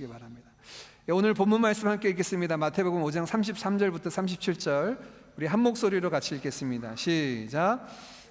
바랍니다. 오늘 본문 말씀 함께 읽겠습니다. 마태복음 5장 33절부터 37절 우리 한 목소리로 같이 읽겠습니다. 시작.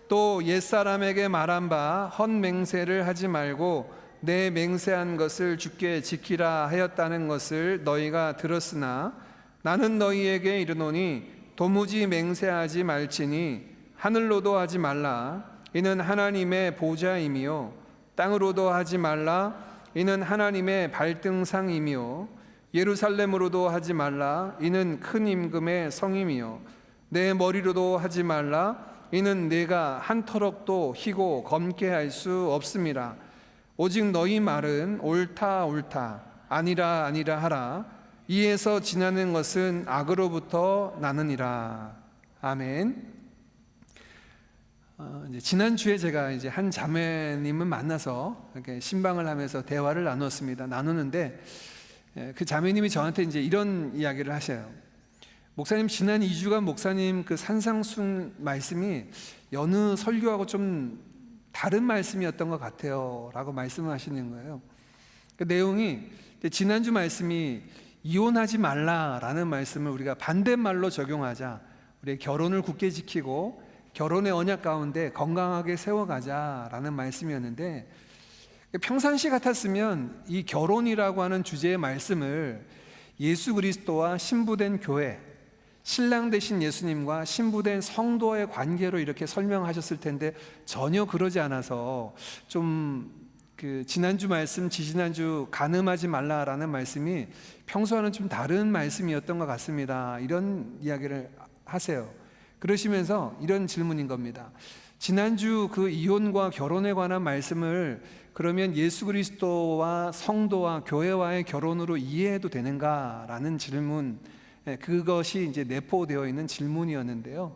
또 옛사람에게 말한 바 헛맹세를 하지 말고 내 맹세한 것을 주께 지키라 하였다는 것을 너희가 들었으나 나는 너희에게 이르노니 도무지 맹세하지 말지니 하늘로도 하지 말라 이는 하나님의 보좌임이요 땅으로도 하지 말라 이는 하나님의 발등상이며 예루살렘으로도 하지 말라 이는 큰 임금의 성임이요 내 머리로도 하지 말라 이는 내가 한 터럭도 희고 검게 할 수 없음이라. 오직 너희 말은 옳다 옳다 아니라 아니라 하라. 이에서 지나는 것은 악으로부터 나느니라. 아멘. 지난주에 제가 이제 한 자매님을 만나서 이렇게 신방을 하면서 대화를 나누는데 그 자매님이 저한테 이제 이런 이야기를 하셔요. 목사님, 지난 2주간 목사님 그 산상순 말씀이 여느 설교하고 좀 다른 말씀이었던 것 같아요 라고 말씀을 하시는 거예요. 그 내용이 지난주 말씀이 이혼하지 말라라는 말씀을 우리가 반대말로 적용하자 우리의 결혼을 굳게 지키고 결혼의 언약 가운데 건강하게 세워가자라는 말씀이었는데, 평상시 같았으면 이 결혼이라고 하는 주제의 말씀을 예수 그리스도와 신부된 교회, 신랑 되신 예수님과 신부된 성도의 관계로 이렇게 설명하셨을 텐데 전혀 그러지 않아서 좀 지난주 말씀, 지지난주 간음하지 말라라는 말씀이 평소와는 좀 다른 말씀이었던 것 같습니다. 이런 이야기를 하세요. 그러시면서 이런 질문인 겁니다. 지난주 그 이혼과 결혼에 관한 말씀을 그러면 예수 그리스도와 성도와 교회와의 결혼으로 이해해도 되는가라는 질문, 그것이 이제 내포되어 있는 질문이었는데요.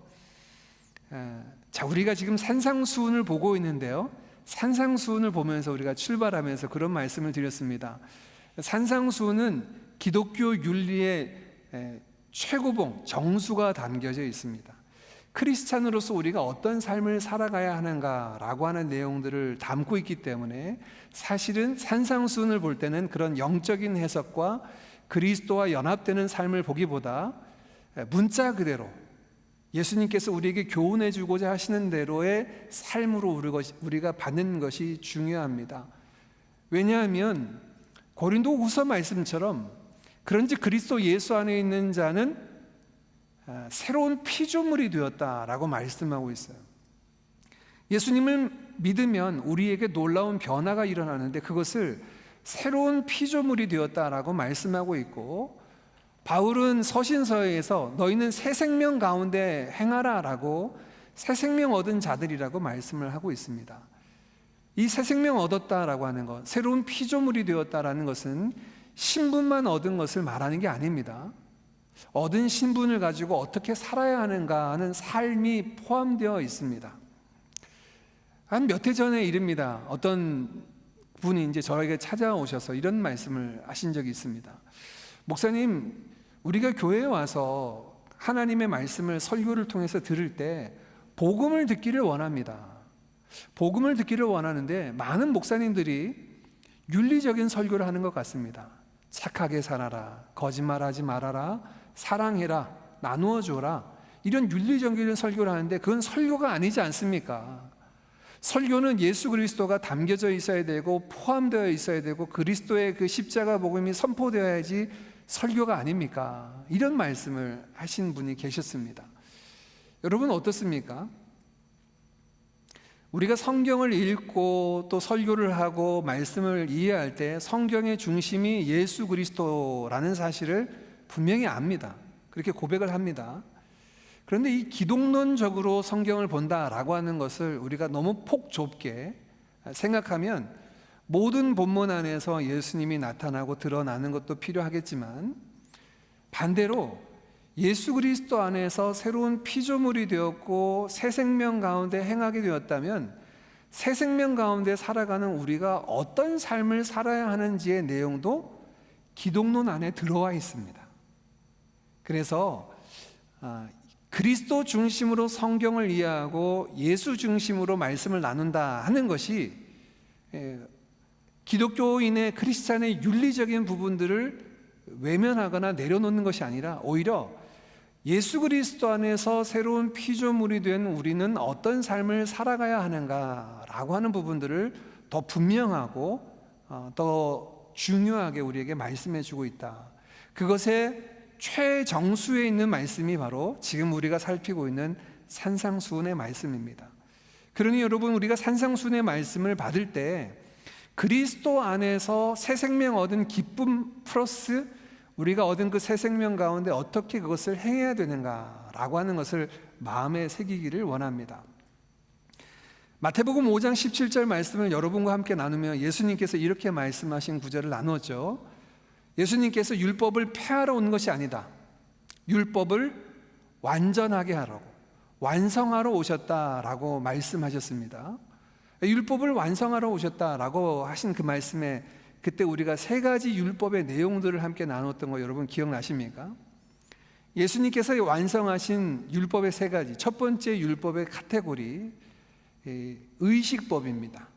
자, 우리가 지금 산상수훈을 보고 있는데요. 산상수훈을 보면서 우리가 출발하면서 그런 말씀을 드렸습니다. 산상수훈은 기독교 윤리의 최고봉, 정수가 담겨져 있습니다. 크리스찬으로서 우리가 어떤 삶을 살아가야 하는가라고 하는 내용들을 담고 있기 때문에 사실은 산상수훈을 볼 때는 그런 영적인 해석과 그리스도와 연합되는 삶을 보기보다 문자 그대로 예수님께서 우리에게 교훈해 주고자 하시는 대로의 삶으로 우리가 받는 것이 중요합니다. 왜냐하면 고린도후서 말씀처럼 그런지 그리스도 예수 안에 있는 자는 새로운 피조물이 되었다라고 말씀하고 있어요. 예수님을 믿으면 우리에게 놀라운 변화가 일어나는데 그것을 새로운 피조물이 되었다라고 말씀하고 있고, 바울은 서신서에서 너희는 새 생명 가운데 행하라라고 새 생명 얻은 자들이라고 말씀을 하고 있습니다. 이 새 생명 얻었다라고 하는 것, 새로운 피조물이 되었다라는 것은 신분만 얻은 것을 말하는 게 아닙니다. 얻은 신분을 가지고 어떻게 살아야 하는가 하는 삶이 포함되어 있습니다. 한 몇 해 전의 일입니다. 어떤 분이 이제 저에게 찾아오셔서 이런 말씀을 하신 적이 있습니다. 목사님, 우리가 교회에 와서 하나님의 말씀을 설교를 통해서 들을 때 복음을 듣기를 원합니다. 복음을 듣기를 원하는데 많은 목사님들이 윤리적인 설교를 하는 것 같습니다. 착하게 살아라, 거짓말하지 말아라, 사랑해라, 나누어 줘라, 이런 윤리적인 설교를 하는데 그건 설교가 아니지 않습니까? 설교는 예수 그리스도가 담겨져 있어야 되고 포함되어 있어야 되고 그리스도의 그 십자가 복음이 선포되어야지 설교가 아닙니까? 이런 말씀을 하신 분이 계셨습니다. 여러분 어떻습니까? 우리가 성경을 읽고 또 설교를 하고 말씀을 이해할 때 성경의 중심이 예수 그리스도라는 사실을 분명히 압니다. 그렇게 고백을 합니다. 그런데 이 기독론적으로 성경을 본다라고 하는 것을 우리가 너무 폭 좁게 생각하면 모든 본문 안에서 예수님이 나타나고 드러나는 것도 필요하겠지만 반대로 예수 그리스도 안에서 새로운 피조물이 되었고 새 생명 가운데 행하게 되었다면 새 생명 가운데 살아가는 우리가 어떤 삶을 살아야 하는지의 내용도 기독론 안에 들어와 있습니다. 그래서 그리스도 중심으로 성경을 이해하고 예수 중심으로 말씀을 나눈다 하는 것이 기독교인의 크리스찬의 윤리적인 부분들을 외면하거나 내려놓는 것이 아니라 오히려 예수 그리스도 안에서 새로운 피조물이 된 우리는 어떤 삶을 살아가야 하는가라고 하는 부분들을 더 분명하고 더 중요하게 우리에게 말씀해 주고 있다. 그것의 최정수에 있는 말씀이 바로 지금 우리가 살피고 있는 산상수훈의 말씀입니다. 그러니 여러분, 우리가 산상수훈의 말씀을 받을 때 그리스도 안에서 새 생명 얻은 기쁨 플러스 우리가 얻은 그 새 생명 가운데 어떻게 그것을 행해야 되는가라고 하는 것을 마음에 새기기를 원합니다. 마태복음 5장 17절 말씀을 여러분과 함께 나누며 예수님께서 이렇게 말씀하신 구절을 나누었죠. 예수님께서 율법을 폐하러 온 것이 아니다. 율법을 완전하게 하라고, 완성하러 오셨다라고 말씀하셨습니다. 율법을 완성하러 오셨다라고 하신 그 말씀에 그때 우리가 세 가지 율법의 내용들을 함께 나눴던 거 여러분 기억나십니까? 예수님께서 완성하신 율법의 세 가지, 첫 번째 율법의 카테고리 의식법입니다.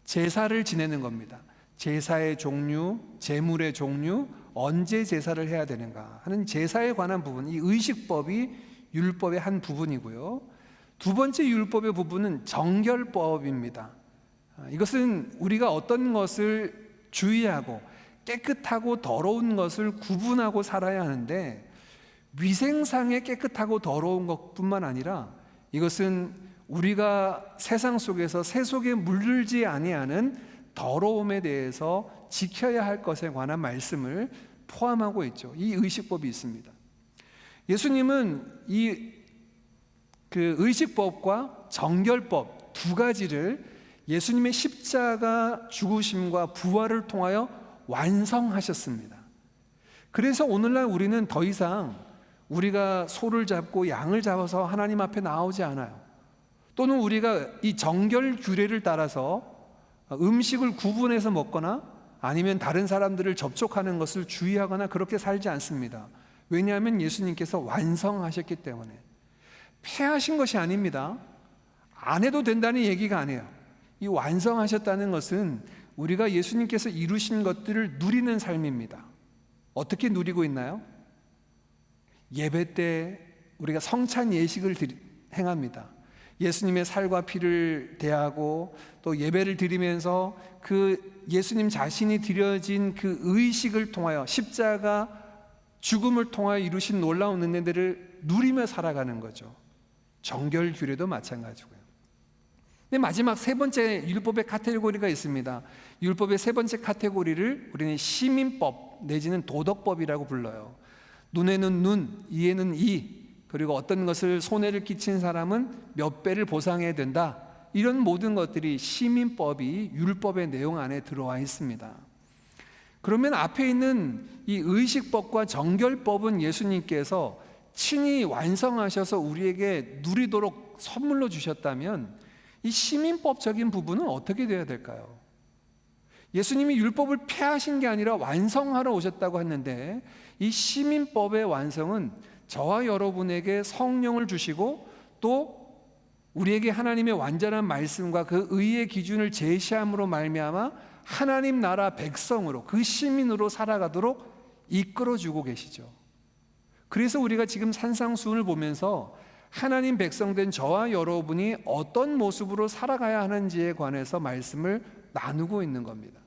제사를 지내는 겁니다. 제사의 종류, 제물의 종류, 언제 제사를 해야 되는가 하는 제사에 관한 부분, 이 의식법이 율법의 한 부분이고요. 두 번째 율법의 부분은 정결법입니다. 이것은 우리가 어떤 것을 주의하고 깨끗하고 더러운 것을 구분하고 살아야 하는데, 위생상의 깨끗하고 더러운 것뿐만 아니라 이것은 우리가 세상 속에서 새 속에 물들지 아니하는 더러움에 대해서 지켜야 할 것에 관한 말씀을 포함하고 있죠. 이 의식법이 있습니다. 예수님은 이 의식법과 정결법 두 가지를 예수님의 십자가 죽으심과 부활을 통하여 완성하셨습니다. 그래서 오늘날 우리는 더 이상 우리가 소를 잡고 양을 잡아서 하나님 앞에 나오지 않아요. 또는 우리가 이 정결 규례를 따라서 음식을 구분해서 먹거나 아니면 다른 사람들을 접촉하는 것을 주의하거나 그렇게 살지 않습니다. 왜냐하면 예수님께서 완성하셨기 때문에. 폐하신 것이 아닙니다. 안 해도 된다는 얘기가 아니에요. 이 완성하셨다는 것은 우리가 예수님께서 이루신 것들을 누리는 삶입니다. 어떻게 누리고 있나요? 예배 때 우리가 성찬 예식을 행합니다. 예수님의 살과 피를 대하고 또 예배를 드리면서 그 예수님 자신이 드려진 그 의식을 통하여 십자가 죽음을 통하여 이루신 놀라운 은혜들을 누리며 살아가는 거죠. 정결 규례도 마찬가지고요. 근데 마지막 세 번째 율법의 카테고리가 있습니다. 율법의 세 번째 카테고리를 우리는 시민법 내지는 도덕법이라고 불러요. 눈에는 눈, 이에는 이, 그리고 어떤 것을 손해를 끼친 사람은 몇 배를 보상해야 된다. 이런 모든 것들이 시민법이 율법의 내용 안에 들어와 있습니다. 그러면 앞에 있는 이 의식법과 정결법은 예수님께서 친히 완성하셔서 우리에게 누리도록 선물로 주셨다면 이 시민법적인 부분은 어떻게 되어야 될까요? 예수님이 율법을 폐하신 게 아니라 완성하러 오셨다고 했는데, 이 시민법의 완성은 저와 여러분에게 성령을 주시고 또 우리에게 하나님의 완전한 말씀과 그 의의 기준을 제시함으로 말미암아 하나님 나라 백성으로, 그 시민으로 살아가도록 이끌어주고 계시죠. 그래서 우리가 지금 산상수훈을 보면서 하나님 백성된 저와 여러분이 어떤 모습으로 살아가야 하는지에 관해서 말씀을 나누고 있는 겁니다.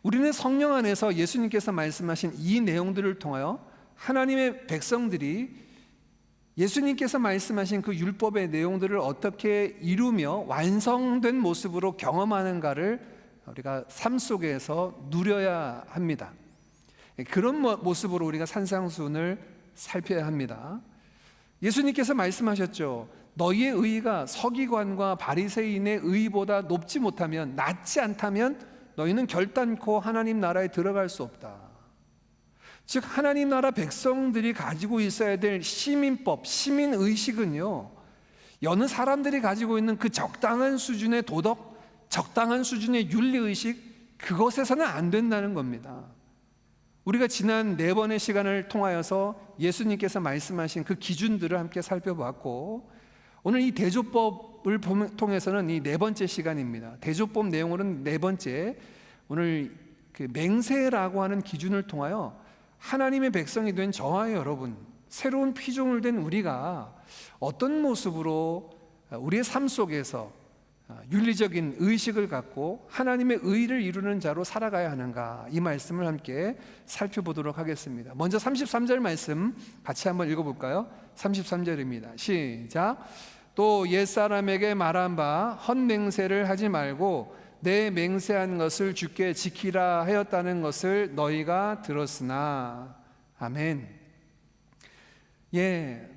우리는 성령 안에서 예수님께서 말씀하신 이 내용들을 통하여 하나님의 백성들이 예수님께서 말씀하신 그 율법의 내용들을 어떻게 이루며 완성된 모습으로 경험하는가를 우리가 삶 속에서 누려야 합니다. 그런 모습으로 우리가 산상수훈을 살펴야 합니다. 예수님께서 말씀하셨죠. 너희의 의가 서기관과 바리새인의 의보다 높지 못하면, 낮지 않다면 너희는 결단코 하나님 나라에 들어갈 수 없다. 즉 하나님 나라 백성들이 가지고 있어야 될 시민법, 시민의식은요, 여느 사람들이 가지고 있는 그 적당한 수준의 도덕, 적당한 수준의 윤리의식, 그것에서는 안 된다는 겁니다. 우리가 지난 4번의 시간을 통하여서 예수님께서 말씀하신 그 기준들을 함께 살펴봤고, 오늘 이 대조법을 통해서는 이 4번째 시간입니다. 대조법 내용으로는 4번째 오늘 그 맹세라고 하는 기준을 통하여 하나님의 백성이 된 저와 여러분, 새로운 피조물 된 우리가 어떤 모습으로 우리의 삶 속에서 윤리적인 의식을 갖고 하나님의 의를 이루는 자로 살아가야 하는가, 이 말씀을 함께 살펴보도록 하겠습니다. 먼저 33절 말씀 같이 한번 읽어볼까요? 33절입니다. 시작. 또 옛사람에게 말한 바 헛맹세를 하지 말고 내 맹세한 것을 주께 지키라 하였다는 것을 너희가 들었으나. 아멘.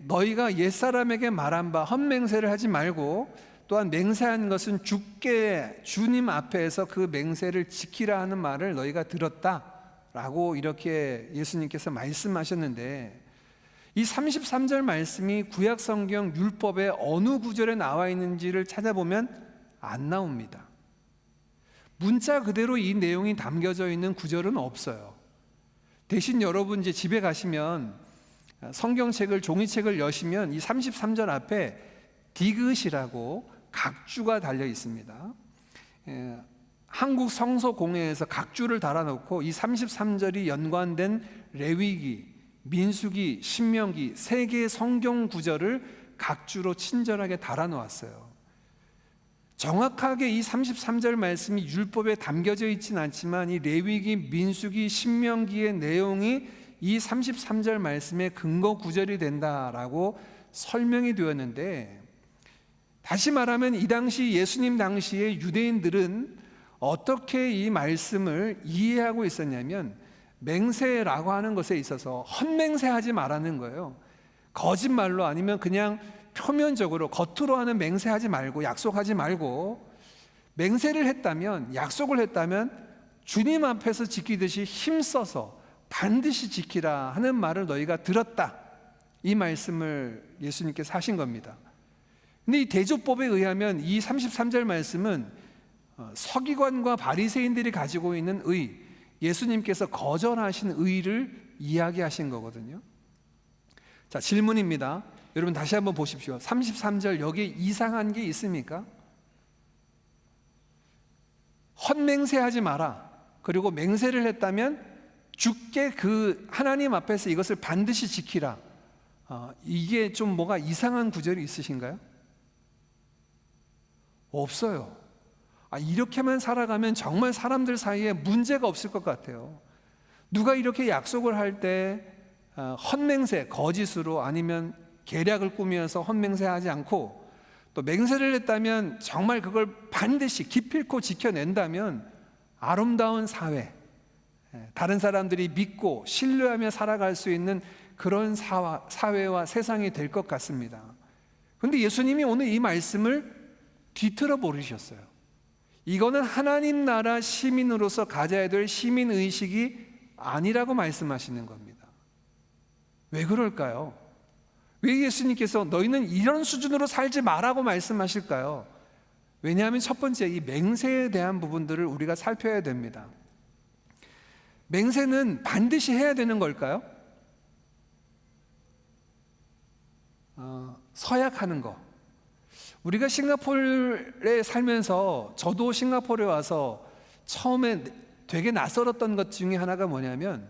너희가 옛사람에게 말한 바 헛맹세를 하지 말고 또한 맹세한 것은 주께, 주님 앞에서 그 맹세를 지키라 하는 말을 너희가 들었다라고 이렇게 예수님께서 말씀하셨는데, 이 33절 말씀이 구약 성경 율법의 어느 구절에 나와 있는지를 찾아보면 안 나옵니다. 문자 그대로 이 내용이 담겨져 있는 구절은 없어요. 대신 여러분 이제 집에 가시면 성경책을, 종이책을 여시면 이 33절 앞에 디귿이라고 각주가 달려 있습니다. 한국 성서공회에서 각주를 달아놓고 이 33절이 연관된 레위기, 민수기, 신명기 세 개의 성경 구절을 각주로 친절하게 달아놓았어요. 정확하게 이 33절 말씀이 율법에 담겨져 있지는 않지만 이 레위기, 민수기, 신명기의 내용이 이 33절 말씀의 근거 구절이 된다라고 설명이 되었는데, 다시 말하면 이 당시 예수님 당시에 유대인들은 어떻게 이 말씀을 이해하고 있었냐면, 맹세라고 하는 것에 있어서 헛맹세하지 말라는 거예요. 거짓말로, 아니면 그냥 표면적으로 겉으로 하는 맹세하지 말고, 약속하지 말고, 맹세를 했다면, 약속을 했다면 주님 앞에서 지키듯이 힘써서 반드시 지키라 하는 말을 너희가 들었다, 이 말씀을 예수님께서 하신 겁니다. 근데 이 대조법에 의하면 이 33절 말씀은 서기관과 바리새인들이 가지고 있는 의, 예수님께서 거절하신 의를 이야기하신 거거든요. 자, 질문입니다. 여러분 다시 한번 보십시오. 33절 여기에 이상한 게 있습니까? 헛맹세하지 마라, 그리고 맹세를 했다면 주께 그 하나님 앞에서 이것을 반드시 지키라, 이게 좀 뭐가 이상한 구절이 있으신가요? 없어요. 이렇게만 살아가면 정말 사람들 사이에 문제가 없을 것 같아요. 누가 이렇게 약속을 할 때 헛맹세, 거짓으로 아니면 계략을 꾸며서 헛맹세하지 않고, 또 맹세를 했다면 정말 그걸 반드시 기필코 지켜낸다면 아름다운 사회, 다른 사람들이 믿고 신뢰하며 살아갈 수 있는 그런 사회와 세상이 될 것 같습니다. 그런데 예수님이 오늘 이 말씀을 뒤틀어 버리셨어요. 이거는 하나님 나라 시민으로서 가져야 될 시민의식이 아니라고 말씀하시는 겁니다. 왜 그럴까요? 왜 예수님께서 너희는 이런 수준으로 살지 마라고 말씀하실까요? 왜냐하면 첫 번째, 이 맹세에 대한 부분들을 우리가 살펴야 됩니다. 맹세는 반드시 해야 되는 걸까요? 서약하는 거. 우리가 싱가포르에 살면서, 저도 싱가포르에 와서 처음에 되게 낯설었던 것 중에 하나가 뭐냐면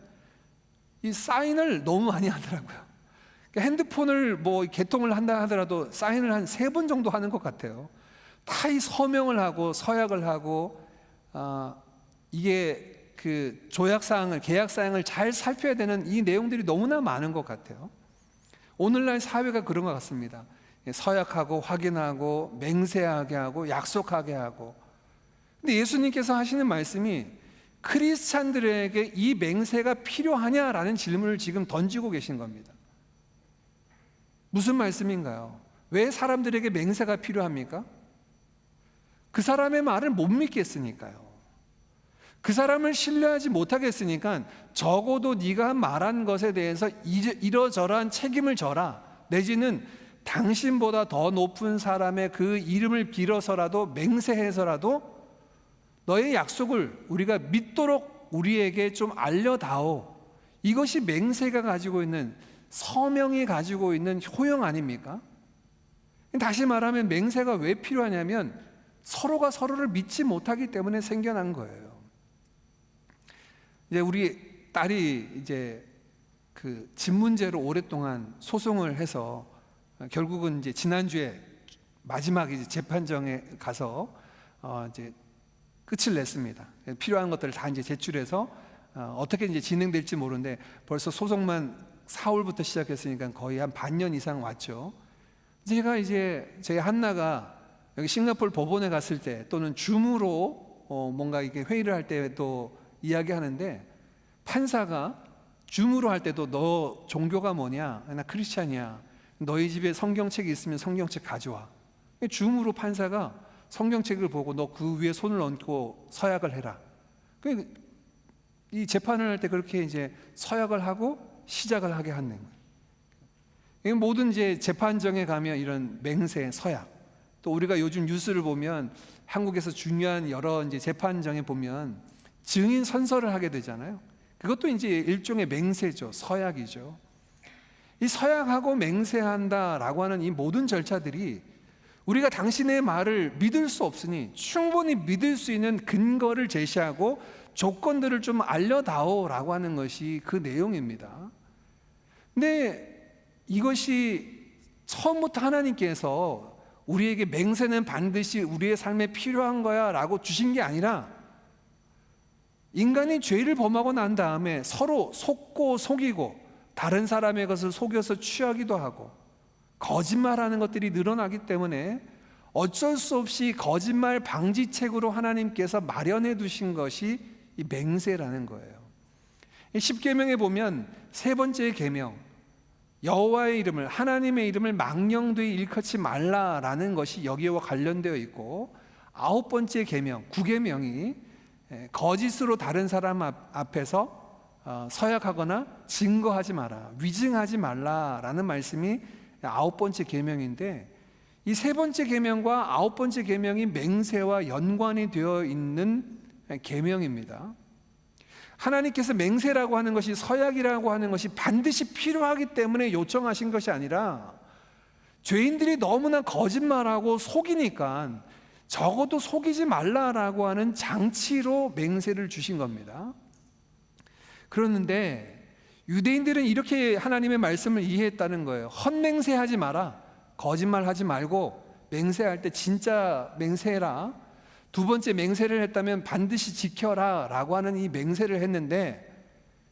이 사인을 너무 많이 하더라고요. 핸드폰을 뭐 개통을 한다 하더라도 사인을 한 3번 정도 하는 것 같아요. 다 이 서명을 하고 서약을 하고, 이게 그 조약사항을, 계약사항을 잘 살펴야 되는 이 내용들이 너무나 많은 것 같아요. 오늘날 사회가 그런 것 같습니다. 서약하고 확인하고 맹세하게 하고 약속하게 하고. 근데 예수님께서 하시는 말씀이 크리스찬들에게 이 맹세가 필요하냐라는 질문을 지금 던지고 계신 겁니다. 무슨 말씀인가요? 왜 사람들에게 맹세가 필요합니까? 그 사람의 말을 못 믿겠으니까요. 그 사람을 신뢰하지 못하겠으니까 적어도 네가 말한 것에 대해서 이러저러한 책임을 져라, 내지는 당신보다 더 높은 사람의 그 이름을 빌어서라도, 맹세해서라도 너의 약속을 우리가 믿도록 우리에게 좀 알려다오. 이것이 맹세가 가지고 있는, 서명이 가지고 있는 효용 아닙니까? 다시 말하면 맹세가 왜 필요하냐면 서로가 서로를 믿지 못하기 때문에 생겨난 거예요. 이제 우리 딸이 이제 그 집 문제로 오랫동안 소송을 해서 결국은 이제 지난주에 마지막 이제 재판정에 가서 이제 끝을 냈습니다. 필요한 것들을 다 이제 제출해서 어떻게 이제 진행될지 모르는데 벌써 소송만 4월부터 시작했으니까 거의 한 반년 이상 왔죠. 제가 이제 저희 한나가 여기 싱가포르 법원에 갔을 때 또는 줌으로 뭔가 이렇게 회의를 할 때 또 이야기하는데 판사가 줌으로 할 때도 너 종교가 뭐냐? 나 크리스찬이야. 너희 집에 성경책이 있으면 성경책 가져와. 줌으로 판사가 성경책을 보고 너 그 위에 손을 얹고 서약을 해라. 이 재판을 할 때 그렇게 이제 서약을 하고 시작을 하게 하는 거예요. 모든 이제 재판정에 가면 이런 맹세, 서약. 또 우리가 요즘 뉴스를 보면 한국에서 중요한 여러 이제 재판정에 보면 증인 선서를 하게 되잖아요. 그것도 이제 일종의 맹세죠. 서약이죠. 이 서약하고 맹세한다라고 하는 이 모든 절차들이 우리가 당신의 말을 믿을 수 없으니 충분히 믿을 수 있는 근거를 제시하고 조건들을 좀 알려다오라고 하는 것이 그 내용입니다. 근데 이것이 처음부터 하나님께서 우리에게 맹세는 반드시 우리의 삶에 필요한 거야 라고 주신 게 아니라 인간이 죄를 범하고 난 다음에 서로 속고 속이고 다른 사람의 것을 속여서 취하기도 하고 거짓말하는 것들이 늘어나기 때문에 어쩔 수 없이 거짓말 방지책으로 하나님께서 마련해 두신 것이 이 맹세라는 거예요. 10계명에 보면 세 번째 계명, 여호와의 이름을, 하나님의 이름을 망령되이 일컫지 말라라는 것이 여기와 관련되어 있고, 9번째 계명, 9계명이 거짓으로 다른 사람 앞에서 서약하거나 증거하지 마라, 위증하지 말라라는 말씀이 9번째 계명인데, 이 세 번째 계명과 9번째 계명이 맹세와 연관이 되어 있는 계명입니다. 하나님께서 맹세라고 하는 것이, 서약이라고 하는 것이 반드시 필요하기 때문에 요청하신 것이 아니라 죄인들이 너무나 거짓말하고 속이니까 적어도 속이지 말라라고 하는 장치로 맹세를 주신 겁니다. 그러는데 유대인들은 이렇게 하나님의 말씀을 이해했다는 거예요. 헛맹세하지 마라, 거짓말하지 말고 맹세할 때 진짜 맹세해라. 두 번째 맹세를 했다면 반드시 지켜라 라고 하는 이 맹세를 했는데,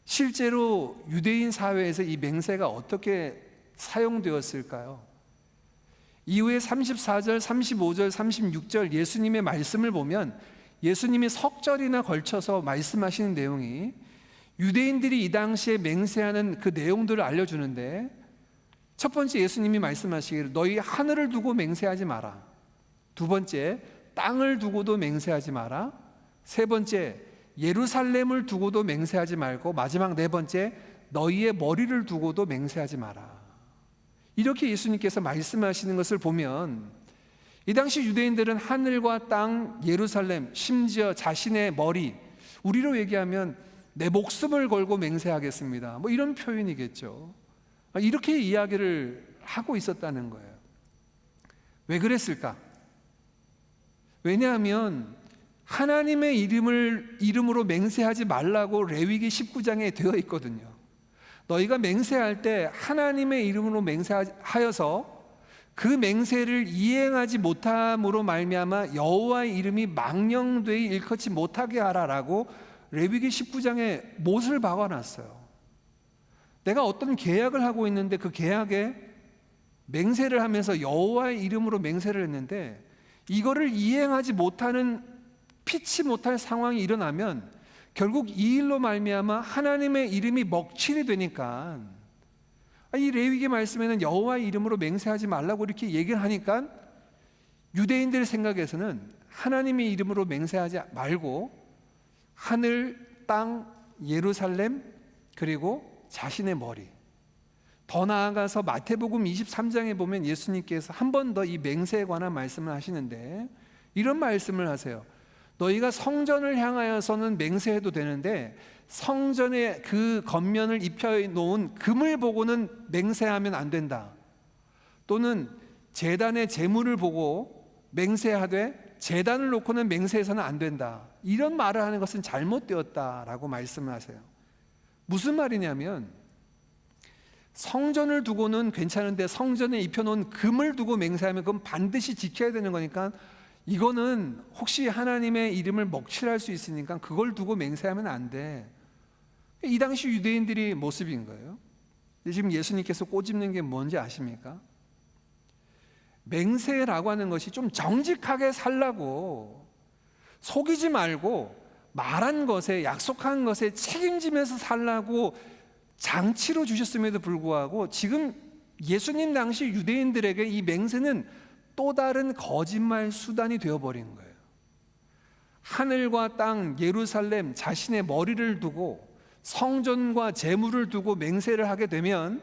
실제로 유대인 사회에서 이 맹세가 어떻게 사용되었을까요? 이후에 34절, 35절, 36절 예수님의 말씀을 보면 예수님이 석절이나 걸쳐서 말씀하시는 내용이 유대인들이 이 당시에 맹세하는 그 내용들을 알려주는데, 첫 번째 예수님이 말씀하시기를 너희 하늘을 두고 맹세하지 마라. 두 번째 땅을 두고도 맹세하지 마라. 세 번째 예루살렘을 두고도 맹세하지 말고, 마지막 네 번째 너희의 머리를 두고도 맹세하지 마라. 이렇게 예수님께서 말씀하시는 것을 보면 이 당시 유대인들은 하늘과 땅, 예루살렘, 심지어 자신의 머리, 우리로 얘기하면 내 목숨을 걸고 맹세하겠습니다, 뭐 이런 표현이겠죠. 이렇게 이야기를 하고 있었다는 거예요. 왜 그랬을까? 왜냐하면 하나님의 이름으로 맹세하지 말라고 레위기 19장에 되어 있거든요. 너희가 맹세할 때 하나님의 이름으로 맹세하여서 그 맹세를 이행하지 못함으로 말미암아 여호와의 이름이 망령되이 일컫지 못하게 하라라고 레위기 19장에 못을 박아놨어요. 내가 어떤 계약을 하고 있는데 그 계약에 맹세를 하면서 여호와의 이름으로 맹세를 했는데 이거를 이행하지 못하는, 피치 못할 상황이 일어나면 결국 이 일로 말미암아 하나님의 이름이 먹칠이 되니까, 이 레위기 말씀에는 여호와의 이름으로 맹세하지 말라고 이렇게 얘기를 하니까 유대인들 생각에서는 하나님의 이름으로 맹세하지 말고 하늘, 땅, 예루살렘, 그리고 자신의 머리, 더 나아가서 마태복음 23장에 보면 예수님께서 한 번 더 이 맹세에 관한 말씀을 하시는데 이런 말씀을 하세요. 너희가 성전을 향하여서는 맹세해도 되는데 성전의 그 겉면을 입혀놓은 금을 보고는 맹세하면 안 된다. 또는 제단의 제물을 보고 맹세하되 제단을 놓고는 맹세해서는 안 된다. 이런 말을 하는 것은 잘못되었다라고 말씀을 하세요. 무슨 말이냐면 성전을 두고는 괜찮은데 성전에 입혀놓은 금을 두고 맹세하면 그건 반드시 지켜야 되는 거니까 이거는 혹시 하나님의 이름을 먹칠할 수 있으니까 그걸 두고 맹세하면 안 돼. 이 당시 유대인들이 모습인 거예요. 지금 예수님께서 꼬집는 게 뭔지 아십니까? 맹세라고 하는 것이 좀 정직하게 살라고, 속이지 말고 말한 것에, 약속한 것에 책임지면서 살라고 장치로 주셨음에도 불구하고 지금 예수님 당시 유대인들에게 이 맹세는 또 다른 거짓말 수단이 되어버린 거예요. 하늘과 땅, 예루살렘, 자신의 머리를 두고 성전과 재물을 두고 맹세를 하게 되면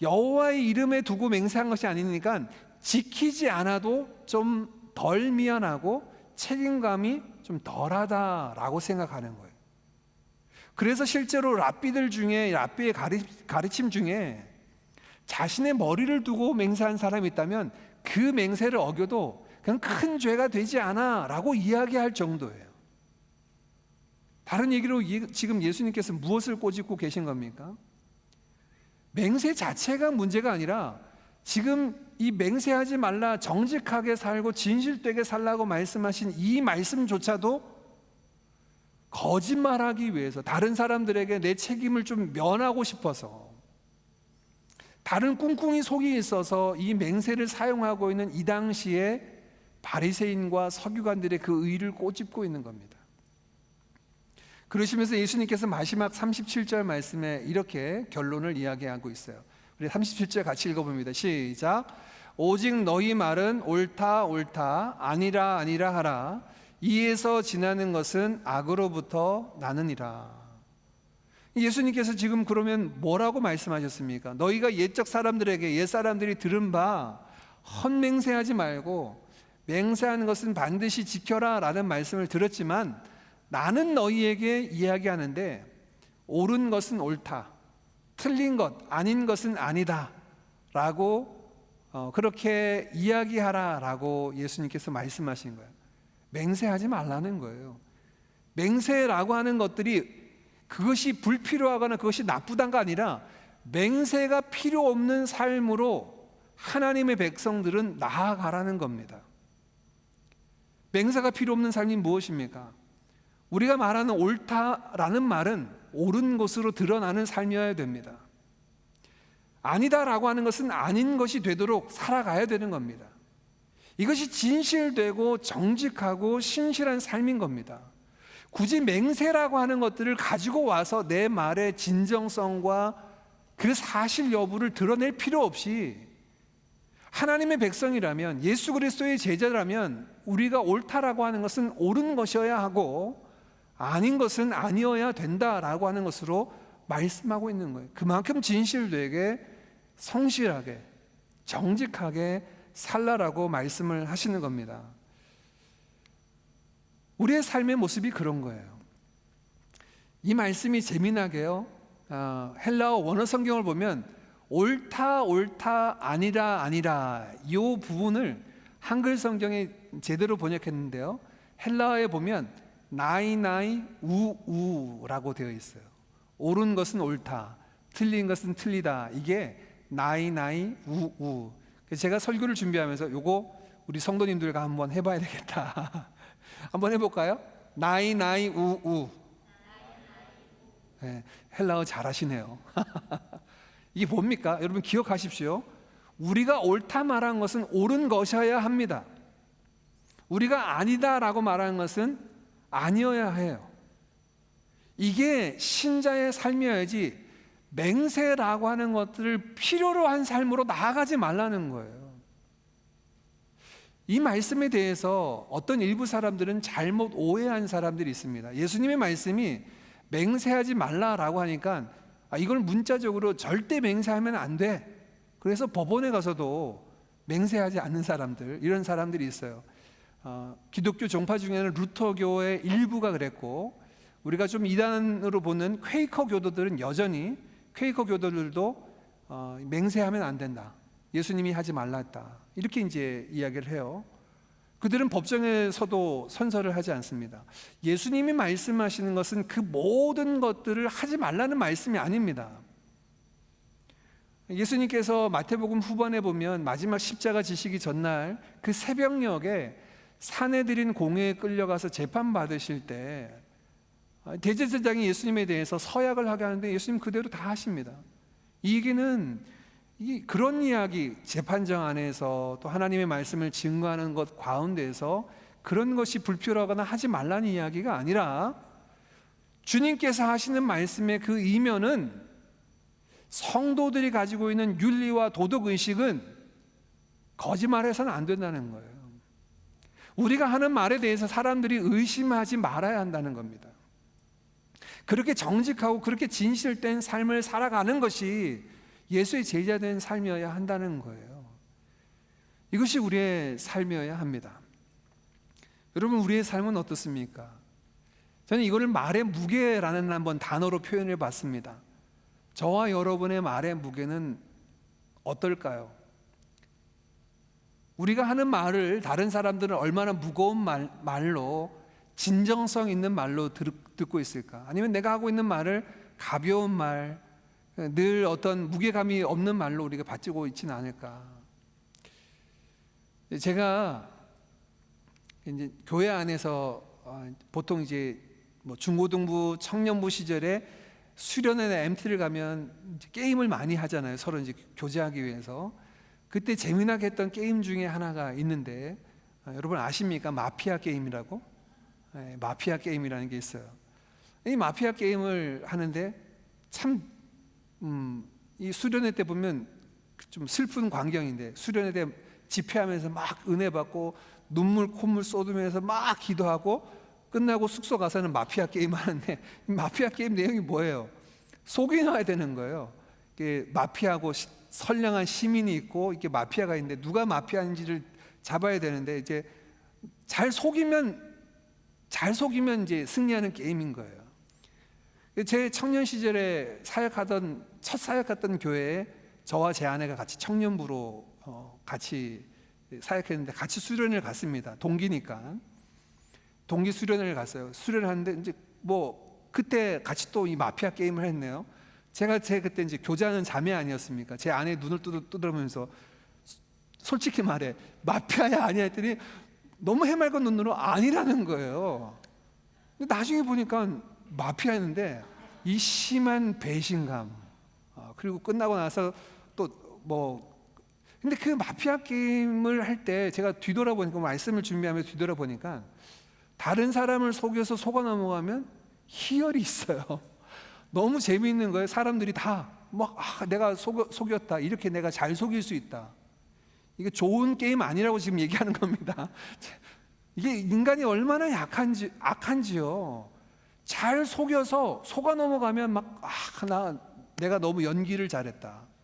여호와의 이름에 두고 맹세한 것이 아니니까 지키지 않아도 좀 덜 미안하고 책임감이 좀 덜하다라고 생각하는 거예요. 그래서 실제로 랍비들 중에, 랍비의 가르침 중에 자신의 머리를 두고 맹세한 사람이 있다면 그 맹세를 어겨도 그냥 큰 죄가 되지 않아 라고 이야기할 정도예요. 다른 얘기로 지금 예수님께서 무엇을 꼬집고 계신 겁니까? 맹세 자체가 문제가 아니라 지금 이 맹세하지 말라, 정직하게 살고 진실되게 살라고 말씀하신 이 말씀조차도 거짓말하기 위해서, 다른 사람들에게 내 책임을 좀 면하고 싶어서, 다른 꿍꿍이 속이 있어서 이 맹세를 사용하고 있는 이 당시에 바리새인과 서기관들의 그 의를 꼬집고 있는 겁니다. 그러시면서 예수님께서 마지막 37절 말씀에 이렇게 결론을 이야기하고 있어요. 우리 37절 같이 읽어봅니다. 시작. 오직 너희 말은 옳다 옳다, 아니라 아니라 하라. 이에서 지나는 것은 악으로부터 나느니라. 예수님께서 지금 그러면 뭐라고 말씀하셨습니까? 너희가 옛적 사람들에게, 옛 사람들이 들은 바 헛맹세하지 말고 맹세하는 것은 반드시 지켜라 라는 말씀을 들었지만 나는 너희에게 이야기하는데 옳은 것은 옳다, 틀린 것, 아닌 것은 아니다 라고 그렇게 이야기하라 라고 예수님께서 말씀하신 거예요. 맹세하지 말라는 거예요. 맹세라고 하는 것들이 그것이 불필요하거나 그것이 나쁘다가 아니라 맹세가 필요 없는 삶으로 하나님의 백성들은 나아가라는 겁니다. 맹세가 필요 없는 삶이 무엇입니까? 우리가 말하는 옳다라는 말은 옳은 것으로 드러나는 삶이어야 됩니다. 아니다라고 하는 것은 아닌 것이 되도록 살아가야 되는 겁니다. 이것이 진실되고 정직하고 신실한 삶인 겁니다. 굳이 맹세라고 하는 것들을 가지고 와서 내 말의 진정성과 그 사실 여부를 드러낼 필요 없이 하나님의 백성이라면, 예수 그리스도의 제자라면 우리가 옳다라고 하는 것은 옳은 것이어야 하고 아닌 것은 아니어야 된다라고 하는 것으로 말씀하고 있는 거예요. 그만큼 진실되게, 성실하게, 정직하게 살라라고 말씀을 하시는 겁니다. 우리의 삶의 모습이 그런 거예요. 이 말씀이 재미나게요, 헬라어 원어 성경을 보면 옳다 옳다, 아니라 아니라 이 부분을 한글 성경에 제대로 번역했는데요, 헬라어에 보면 나이 나이 우우라고 되어 있어요. 옳은 것은 옳다, 틀린 것은 틀리다. 이게 나이 나이 우우. 제가 설교를 준비하면서 요거 우리 성도님들과 한번 해봐야 되겠다. 한번 해볼까요? 나이 나이 우우. 네, 헬라어 잘하시네요. 이게 뭡니까? 여러분 기억하십시오. 우리가 옳다 말한 것은 옳은 것이어야 합니다. 우리가 아니다라고 말하는 것은 아니어야 해요. 이게 신자의 삶이어야지 맹세라고 하는 것들을 필요로 한 삶으로 나아가지 말라는 거예요. 이 말씀에 대해서 어떤 일부 사람들은 잘못 오해한 사람들이 있습니다. 예수님의 말씀이 맹세하지 말라라고 하니까 이걸 문자적으로 절대 맹세하면 안 돼, 그래서 법원에 가서도 맹세하지 않는 사람들, 이런 사람들이 있어요. 기독교 종파 중에는 루터교의 일부가 그랬고, 우리가 좀 이단으로 보는 퀘이커 교도들은 여전히, 퀘이커 교도들도 맹세하면 안 된다, 예수님이 하지 말라 했다, 이렇게 이제 이야기를 해요. 그들은 법정에서도 선서를 하지 않습니다. 예수님이 말씀하시는 것은 그 모든 것들을 하지 말라는 말씀이 아닙니다. 예수님께서 마태복음 후반에 보면 마지막 십자가 지시기 전날 그 새벽녘에 사내들인 공회에 끌려가서 재판받으실 때 대제사장이 예수님에 대해서 서약을 하게 하는데 예수님 그대로 다 하십니다. 이 얘기는 그런 이야기, 재판정 안에서 또 하나님의 말씀을 증거하는 것 가운데에서 그런 것이 불필요하거나 하지 말라는 이야기가 아니라 주님께서 하시는 말씀의 그 이면은 성도들이 가지고 있는 윤리와 도덕의식은 거짓말해서는 안 된다는 거예요. 우리가 하는 말에 대해서 사람들이 의심하지 말아야 한다는 겁니다. 그렇게 정직하고 그렇게 진실된 삶을 살아가는 것이 예수의 제자된 삶이어야 한다는 거예요. 이것이 우리의 삶이어야 합니다. 여러분, 우리의 삶은 어떻습니까? 저는 이거를 말의 무게라는 한번 단어로 표현해 봤습니다. 저와 여러분의 말의 무게는 어떨까요? 우리가 하는 말을 다른 사람들은 얼마나 무거운 말로 진정성 있는 말로 듣고 있을까? 아니면 내가 하고 있는 말을 가벼운 말, 늘 어떤 무게감이 없는 말로 우리가 받고 있지는 않을까? 제가 이제 교회 안에서 보통 이제 뭐 중고등부, 청년부 시절에 수련회나 MT를 가면 이제 게임을 많이 하잖아요. 서로 이제 교제하기 위해서. 그때 재미나게 했던 게임 중에 하나가 있는데 여러분 아십니까? 마피아 게임이라고? 네, 마피아 게임이라는 게 있어요. 이 마피아 게임을 하는데 참 이 수련회 때 보면 좀 슬픈 광경인데 수련회 때 집회하면서 막 은혜 받고 눈물 콧물 쏟으면서 막 기도하고 끝나고 숙소 가서는 마피아 게임 하는데 이 마피아 게임 내용이 뭐예요? 속여놔야 되는 거예요. 이게 마피아고 선량한 시민이 있고 이렇게 마피아가 있는데 누가 마피아인지를 잡아야 되는데 이제 잘 속이면 이제 승리하는 게임인 거예요. 제 청년 시절에 첫 사역했던 교회에 저와 제 아내가 같이 청년부로 같이 사역했는데 같이 수련을 갔습니다. 동기니까 동기 수련을 갔어요. 수련을 하는데 이제 뭐 그때 같이 또 이 마피아 게임을 했네요. 제가 그때 이제 교제하는 자매 아니었습니까? 제 아내 눈을 두드리면서 솔직히 말해 마피아야 아니야 했더니 너무 해맑은 눈으로 아니라는 거예요. 근데 나중에 보니까 마피아였는데 이 심한 배신감 그리고 끝나고 나서 또 뭐 근데 그 마피아 게임을 할 때 제가 뒤돌아보니까 말씀을 준비하면서 뒤돌아보니까 다른 사람을 속여서 속아 넘어가면 희열이 있어요. 너무 재미있는 거예요. 사람들이 다 막 내가 속였다 이렇게 내가 잘 속일 수 있다. 이게 좋은 게임 아니라고 지금 얘기하는 겁니다. 이게 인간이 얼마나 악한지요. 잘 속여서 속아 넘어가면 내가 너무 연기를 잘했다.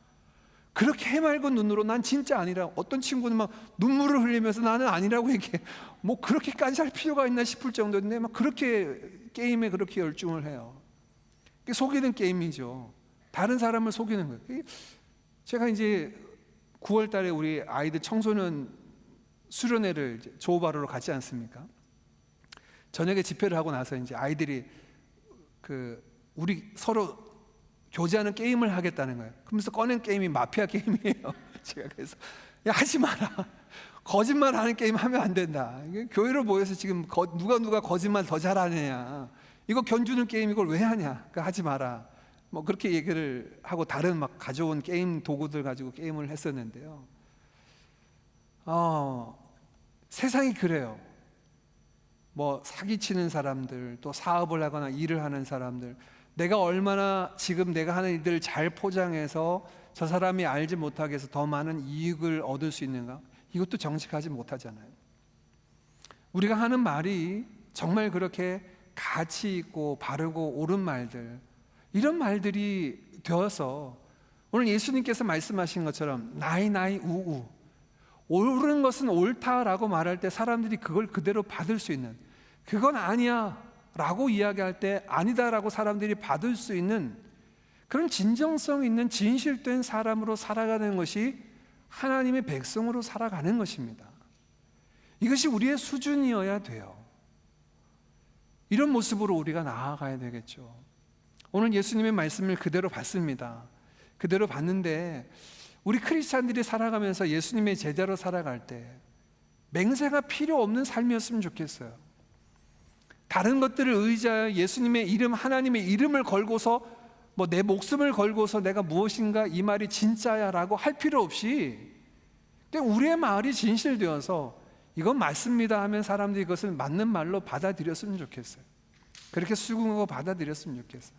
그렇게 해맑은 눈으로 난 진짜 아니라 어떤 친구는 막 눈물을 흘리면서 나는 아니라고 얘기해. 뭐 그렇게까지 할 필요가 있나 싶을 정도인데 막 그렇게 게임에 그렇게 열중을 해요. 그게 속이는 게임이죠. 다른 사람을 속이는 거예요. 제가 이제 9월 달에 우리 아이들 청소년 수련회를 조호바로로 갔지 않습니까? 저녁에 집회를 하고 나서 이제 아이들이 우리 서로 교제하는 게임을 하겠다는 거예요. 그러면서 꺼낸 게임이 마피아 게임이에요. 제가 그래서 야 하지 마라. 거짓말하는 게임 하면 안 된다. 교회로 모여서 지금 누가 거짓말 더 잘하느냐. 이거 견주는 게임 이걸 왜 하냐. 그러니까 하지 마라. 뭐 그렇게 얘기를 하고 다른 막 가져온 게임 도구들 가지고 게임을 했었는데요. 세상이 그래요. 뭐 사기치는 사람들, 또 사업을 하거나 일을 하는 사람들, 내가 얼마나 지금 내가 하는 일들을 잘 포장해서 저 사람이 알지 못하게 해서 더 많은 이익을 얻을 수 있는가? 이것도 정직하지 못하잖아요. 우리가 하는 말이 정말 그렇게 가치 있고 바르고 옳은 말들, 이런 말들이 되어서 오늘 예수님께서 말씀하신 것처럼 나이 우우, 옳은 것은 옳다라고 말할 때 사람들이 그걸 그대로 받을 수 있는, 그건 아니야 라고 이야기할 때 아니다라고 사람들이 받을 수 있는 그런 진정성 있는 진실된 사람으로 살아가는 것이 하나님의 백성으로 살아가는 것입니다. 이것이 우리의 수준이어야 돼요. 이런 모습으로 우리가 나아가야 되겠죠. 오늘 예수님의 말씀을 그대로 봤습니다. 그대로 봤는데 우리 크리스찬들이 살아가면서 예수님의 제자로 살아갈 때 맹세가 필요 없는 삶이었으면 좋겠어요. 다른 것들을 의지하여 예수님의 이름, 하나님의 이름을 걸고서 내 목숨을 걸고서 내가 무엇인가 이 말이 진짜야 라고 할 필요 없이 그냥 우리의 말이 진실되어서 이건 맞습니다 하면 사람들이 이것을 맞는 말로 받아들였으면 좋겠어요. 그렇게 수긍하고 받아들였으면 좋겠어요.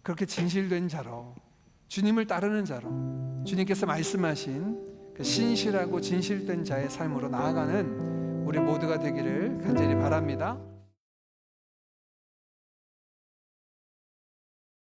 그렇게 진실된 자로, 주님을 따르는 자로, 주님께서 말씀하신 그 신실하고 진실된 자의 삶으로 나아가는 우리 모두가 되기를 간절히 바랍니다.